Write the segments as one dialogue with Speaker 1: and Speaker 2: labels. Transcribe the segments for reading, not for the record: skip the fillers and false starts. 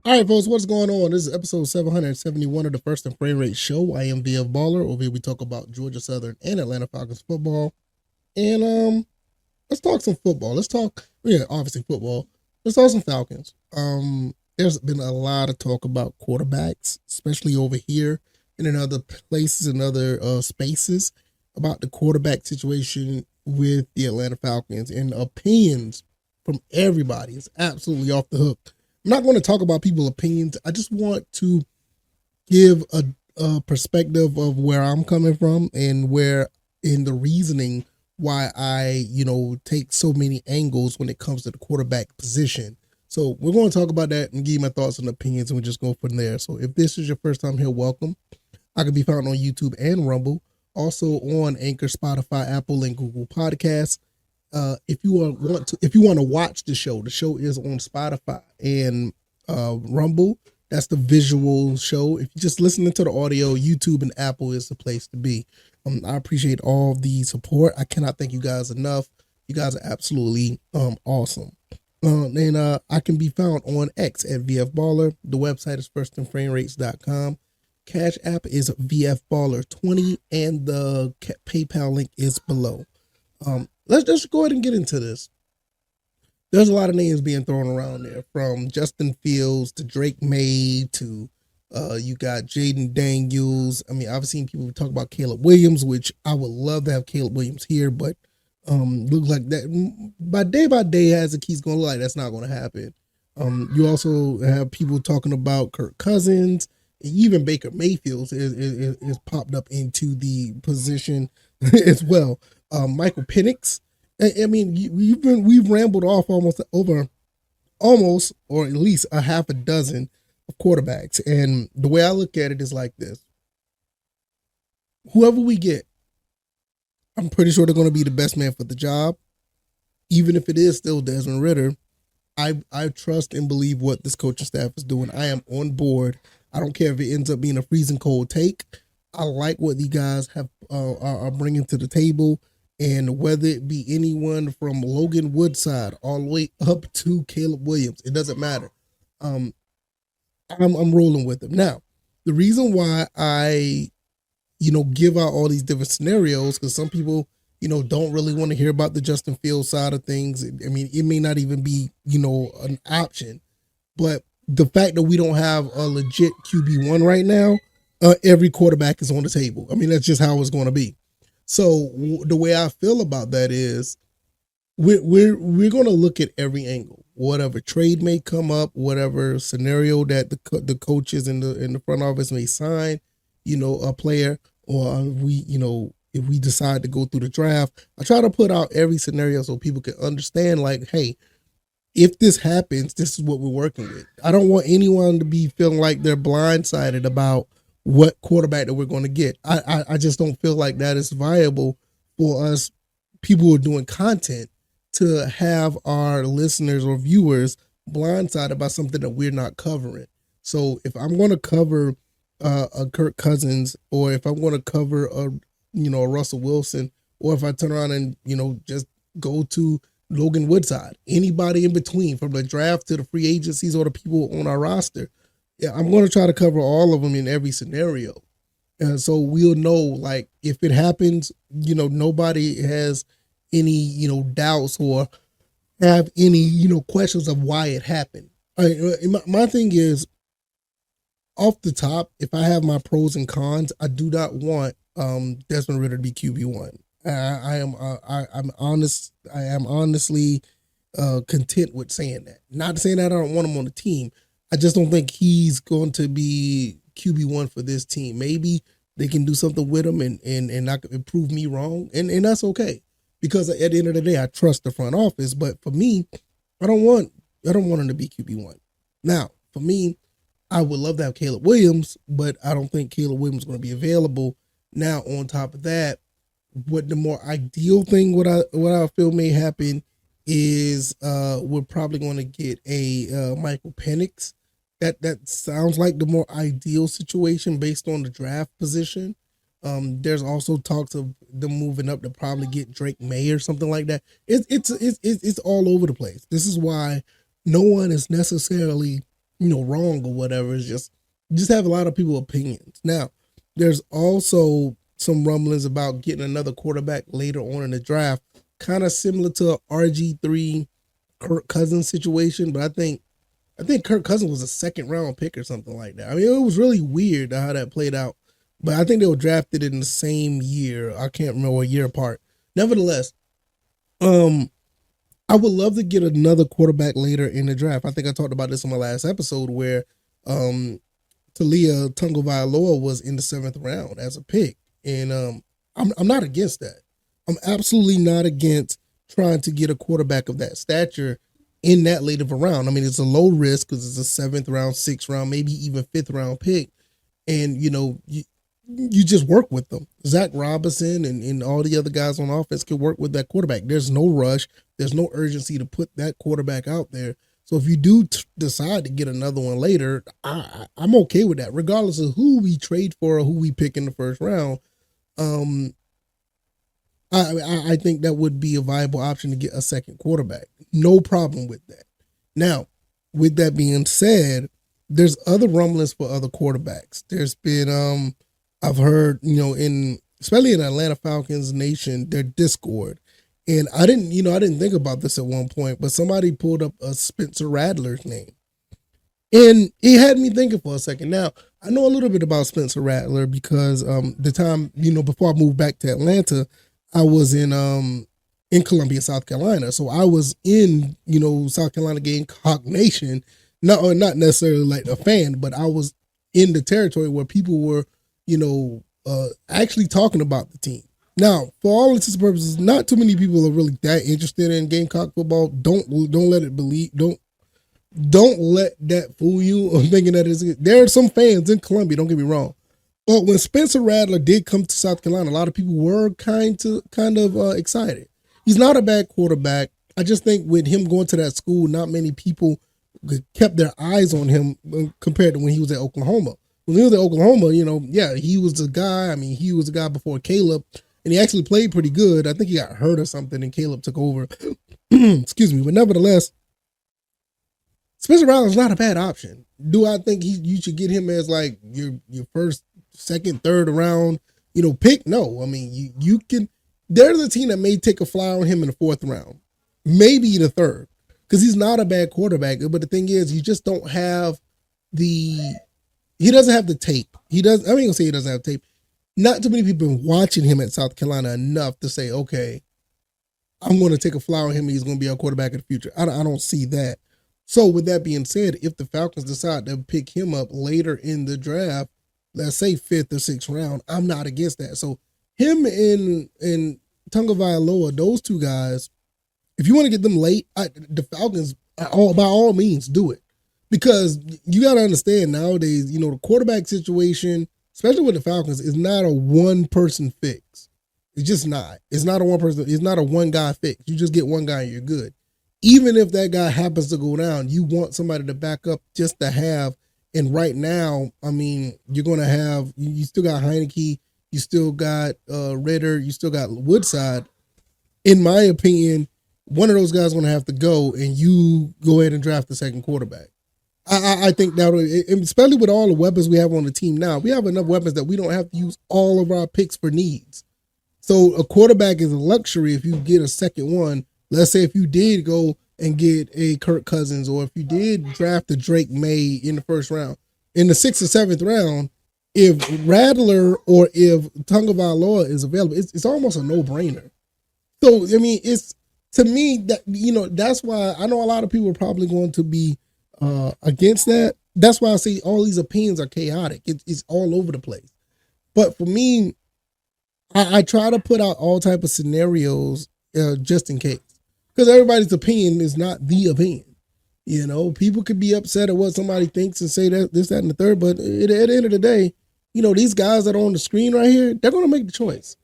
Speaker 1: All right, folks, what's going on? This is episode 771 of the First and Frame Rate Show. I am VF Baller. Over here, we talk about Georgia Southern and Atlanta Falcons football. And let's talk some football. Obviously football. Let's talk some Falcons. There's been a lot of talk about quarterbacks, especially over here and in other places and other spaces about the quarterback situation with the Atlanta Falcons, and opinions from everybody is absolutely off the hook. I'm not going to talk about people's opinions. I just want to give a perspective of where I'm coming from and where in the reasoning why I, take so many angles when it comes to the quarterback position. So we're going to talk about that and give you my thoughts and opinions, and we just go from there. So if this is your first time here, welcome. I can be found on YouTube and Rumble, also on Anchor, Spotify, Apple, and Google Podcasts. If you want to watch the show is on Spotify and Rumble. That's the visual show. If you're just listening to the audio, YouTube and Apple is the place to be. I appreciate all the support. I cannot thank you guys enough. You guys are absolutely awesome. And I can be found on X at VF Baller. The website is firstandframerates.com. Cash App is VF Baller 20, and the PayPal link is below. Let's just go ahead and get into this. There's a lot of names being thrown around there, from Justin Fields to Drake May to you got Jaden Daniels. I mean, I've seen people talk about Caleb Williams, which I would love to have Caleb Williams here, but looks like that by day as it keeps going, like that's not going to happen. You also have people talking about Kirk Cousins. Even Baker Mayfield is popped up into the position as well. Michael Penix. I mean, we've rambled off almost or at least a half a dozen of quarterbacks, and the way I look at it is like this: whoever we get, I'm pretty sure they're going to be the best man for the job, even if it is still Desmond Ridder. I trust and believe what this coaching staff is doing. I am on board. I don't care if it ends up being a freezing cold take. I like what the guys have are bringing to the table, and whether it be anyone from Logan Woodside all the way up to Caleb Williams, it doesn't matter. I'm rolling with them. Now, the reason why I give out all these different scenarios, because some people don't really want to hear about the Justin Fields side of things. I mean, it may not even be an option, but the fact that we don't have a legit QB1 right now, every quarterback is on the table. I mean, that's just how it's going to be. So the way I feel about that is we're going to look at every angle, whatever trade may come up, whatever scenario that the coaches in the front office may sign, a player, or if we decide to go through the draft. I try to put out every scenario so people can understand, like, hey, if this happens, this is what we're working with. I don't want anyone to be feeling like they're blindsided about what quarterback that we're going to get. I just don't feel like that is viable for us people who are doing content to have our listeners or viewers blindsided about something that we're not covering. So if I'm going to cover a Kirk Cousins, or if I'm going to cover a Russell Wilson, or if I turn around and just go to Logan Woodside, anybody in between, from the draft to the free agencies or the people on our roster, yeah, I'm going to try to cover all of them in every scenario. And so we'll know, like, if it happens, nobody has any, doubts or have any, questions of why it happened. My thing is, off the top, if I have my pros and cons, I do not want Desmond Ridder to be QB1. I'm honest. I am honestly content with saying that. Not saying that I don't want him on the team. I just don't think he's going to be QB1 for this team. Maybe they can do something with him and not prove me wrong, and that's okay, because at the end of the day, I trust the front office. But for me, I don't want him to be QB1. Now, for me, I would love to have Caleb Williams, but I don't think Caleb Williams is going to be available. Now, on top of that, what the more ideal thing, what I feel may happen is we're probably going to get a Michael Penix. That sounds like the more ideal situation based on the draft position. There's also talks of them moving up to probably get Drake May or something like that. It's all over the place. This is why no one is necessarily wrong or whatever. It's just have a lot of people opinions. Now, there's also some rumblings about getting another quarterback later on in the draft, kind of similar to a RG3 Kirk Cousins situation, but I think Kirk Cousins was a second round pick or something like that. I mean, it was really weird how that played out, but I think they were drafted in the same year. I can't remember what year apart. Nevertheless, um, I would love to get another quarterback later in the draft. I think I talked about this on my last episode where um Talia Tagovailoa was in the seventh round as a pick, and I'm not against that. I'm absolutely not against trying to get a quarterback of that stature in that late of a round. I mean, it's a low risk because it's a seventh round, sixth round, maybe even fifth round pick, and you just work with them. Zach Robinson and all the other guys on offense can work with that quarterback. There's no rush. There's no urgency to put that quarterback out there. So if you do decide to get another one later, I'm okay with that, regardless of who we trade for or who we pick in the first round. Um, I think that would be a viable option to get a second quarterback. No problem with that. Now, with that being said, there's other rumblings for other quarterbacks. There's been I've heard, in especially in Atlanta Falcons Nation, their Discord. And I didn't think about this at one point, but somebody pulled up a Spencer Rattler's name. And it had me thinking for a second. Now, I know a little bit about Spencer Rattler because the time, before I moved back to Atlanta, I was in Columbia, South Carolina. So I was in, South Carolina Gamecock Nation, not necessarily like a fan, but I was in the territory where people were, actually talking about the team. Now, for all intents and purposes, not too many people are really that interested in Gamecock football. Don't let it believe. Don't let that fool you on thinking that there are some fans in Columbia, don't get me wrong. But when Spencer Rattler did come to South Carolina, a lot of people were kind of excited. He's not a bad quarterback. I just think with him going to that school, not many people kept their eyes on him compared to when he was at Oklahoma. When he was at Oklahoma, he was the guy. I mean, he was the guy before Caleb, and he actually played pretty good. I think he got hurt or something, and Caleb took over. Excuse me. But nevertheless, Spencer Rattler's not a bad option. Do I think you should get him as like your first, second, third round, pick? No. I mean, you can. There's a team that may take a flyer on him in the fourth round, maybe the third, because he's not a bad quarterback. But the thing is, you just don't have he doesn't have the tape. I ain't gonna say he doesn't have tape. Not too many people have been watching him at South Carolina enough to say, okay, I'm going to take a flyer on him. He's going to be our quarterback in the future. I don't see that. So with that being said, if the Falcons decide to pick him up later in the draft, let's say fifth or sixth round, I'm not against that. So him and Tagovailoa, those two guys, if you want to get them late, the Falcons, by all means, do it. Because you got to understand nowadays, the quarterback situation, especially with the Falcons, is not a one-person fix. It's just not. It's not a one-person. It's not a one-guy fix. You just get one guy and you're good. Even if that guy happens to go down, you want somebody to back up just to have. And right now, I mean, you're going to have, you still got Heineke, you still got Ritter, you still got Woodside. In my opinion, one of those guys is going to have to go, and you go ahead and draft the second quarterback. I think that, especially with all the weapons we have on the team now, we have enough weapons that we don't have to use all of our picks for needs. So a quarterback is a luxury if you get a second one. Let's say if you did go and get a Kirk Cousins, or if you did draft a Drake May in the first round, in the sixth or seventh round, if Rattler or if Tagovailoa is available, it's almost a no-brainer. So, I mean, to me, that that's why I know a lot of people are probably going to be against that. That's why I say all these opinions are chaotic. It's all over the place. But for me, I try to put out all type of scenarios just in case, because everybody's opinion is not the opinion. People could be upset at what somebody thinks and say that this, that, and the third. But at the end of the day, these guys that are on the screen right here, they're going to make the choice.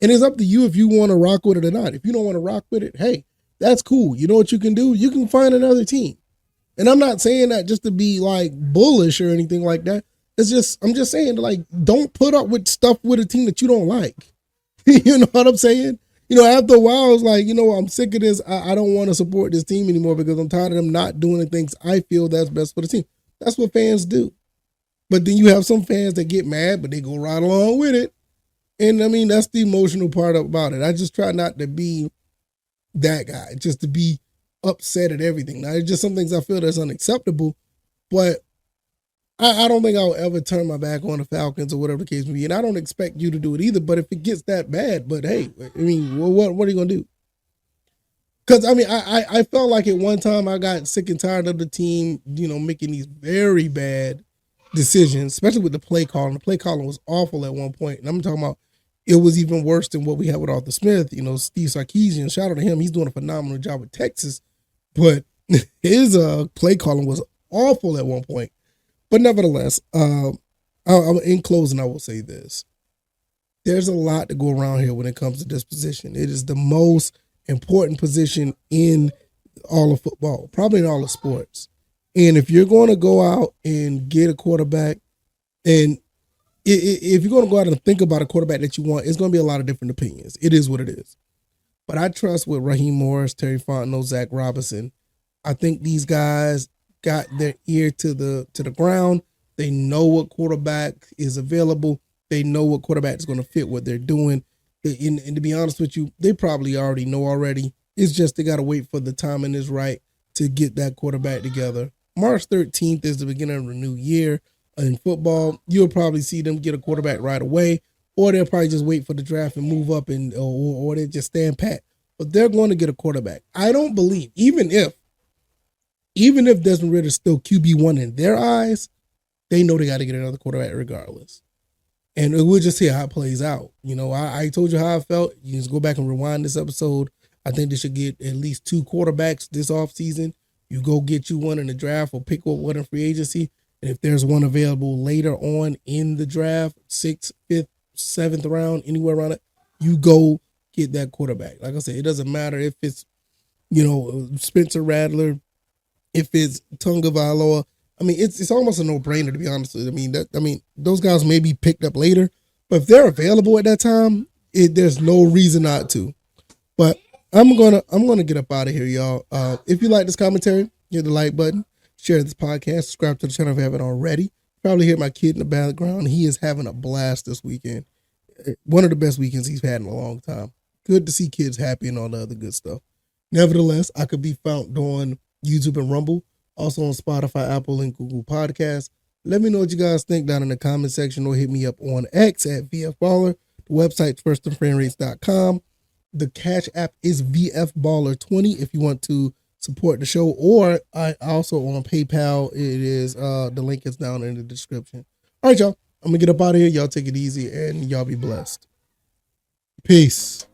Speaker 1: And it's up to you if you want to rock with it or not. If you don't want to rock with it, hey, that's cool. You know what you can do? You can find another team. And I'm not saying that just to be like bullish or anything like that. I'm just saying, like, don't put up with stuff with a team that you don't like. You know what I'm saying? After a while, it's like, I'm sick of this. I don't want to support this team anymore because I'm tired of them not doing the things I feel that's best for the team. That's what fans do. But then you have some fans that get mad, but they go right along with it. And I mean, that's the emotional part about it. I just try not to be that guy, just to be upset at everything. Now, there's just some things I feel that's unacceptable, but I don't think I'll ever turn my back on the Falcons or whatever the case may be. And I don't expect you to do it either. But if it gets that bad, but hey, I mean, what are you gonna do? Because I mean, I felt like at one time I got sick and tired of the team, making these very bad decisions, especially with the play calling. The play calling was awful at one point, and I'm talking about it was even worse than what we had with Arthur Smith. Steve Sarkisian, shout out to him, he's doing a phenomenal job with Texas, but his play calling was awful at one point. But nevertheless, in closing, I will say this: there's a lot to go around here when it comes to this position. It is the most important position in all of football, probably in all of sports. And if you're going to go out and get a quarterback, and if you're going to go out and think about a quarterback that you want, it's going to be a lot of different opinions. It is what it is. But I trust with Raheem Morris, Terry Fontenot, Zach Robinson. I think these guys got their ear to the ground. They know what quarterback is available. They know what quarterback is going to fit what they're doing. And to be honest with you, they probably already know already. It's just they got to wait for the timing is right to get that quarterback together. March 13th is the beginning of the new year. In football, you'll probably see them get a quarterback right away, or they'll probably just wait for the draft and move up, or they just stand pat. But they're going to get a quarterback. I don't believe, even if Desmond Ridder's still QB1 in their eyes, they know they got to get another quarterback regardless. And we'll just see how it plays out. I told you how I felt. You just go back and rewind this episode. I think they should get at least 2 quarterbacks this offseason. You go get you one in the draft or pick up one in free agency. And if there's one available later on in the draft, 6th, 5th, 7th round, anywhere around it, you go get that quarterback. Like I said, it doesn't matter if it's, Spencer Rattler, if it's Tunga Vailoa. I mean, it's almost a no-brainer, to be honest with you. I mean, those guys may be picked up later, but if they're available at that time, there's no reason not to. But I'm gonna get up out of here, y'all. If you like this commentary, hit the like button, share this podcast, subscribe to the channel if you haven't already. Probably hear my kid in the background. He is having a blast this weekend. One of the best weekends he's had in a long time. Good to see kids happy and all the other good stuff. Nevertheless, I could be found on YouTube and Rumble. Also on Spotify, Apple, and Google Podcasts. Let me know what you guys think down in the comment section, or hit me up on X at VFBaller. The website's firstandfriendrates.com. The Cash App is VFBaller20 if you want to support the show, or I also on PayPal. It is the link is down in the description. All right, y'all. I'm gonna get up out of here. Y'all take it easy and y'all be blessed. Peace.